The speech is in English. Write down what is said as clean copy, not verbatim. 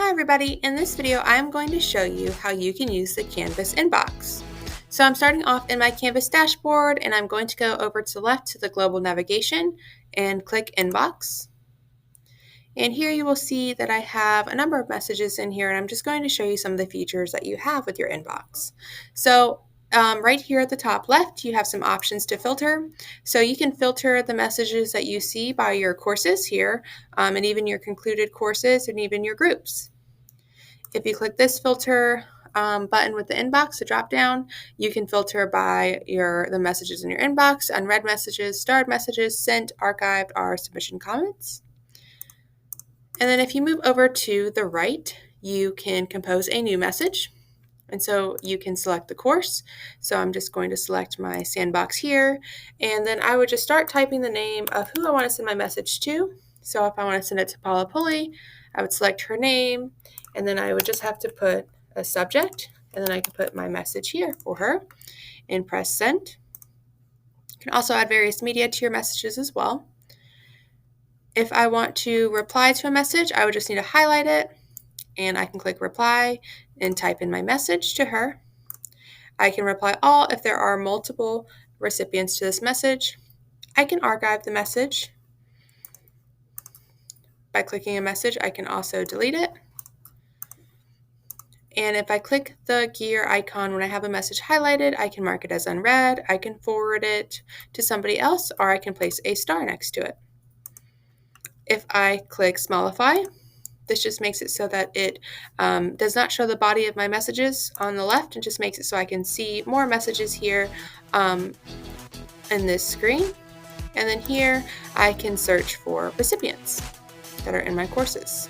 Hi everybody, in this video I'm going to show you how you can use the Canvas inbox. So I'm starting off in my Canvas dashboard and I'm going to go over to the left to the global navigation and click inbox. And here you will see that I have a number of messages in here and I'm just going to show you some of the features that you have with your inbox. So right here at the top left, you have some options to filter. So you can filter the messages that you see by your courses here, and even your concluded courses and even your groups. If you click this filter button with the inbox, the drop down, you can filter by the messages in your inbox, unread messages, starred messages, sent, archived, or submission comments. And then if you move over to the right, you can compose a new message. And so you can select the course. So I'm just going to select my sandbox here. And then I would just start typing the name of who I want to send my message to. So if I want to send it to Paula Pulley, I would select her name. And then I would just have to put a subject. And then I can put my message here for her and press send. You can also add various media to your messages as well. If I want to reply to a message, I would just need to highlight it. And I can click reply and type in my message to her. I can reply all if there are multiple recipients to this message. I can archive the message. By clicking a message, I can also delete it. And if I click the gear icon when I have a message highlighted, I can mark it as unread, I can forward it to somebody else, or I can place a star next to it. If I click smallify, this just makes it so that it does not show the body of my messages on the left. It just makes it so I can see more messages here in this screen. And then here I can search for recipients that are in my courses.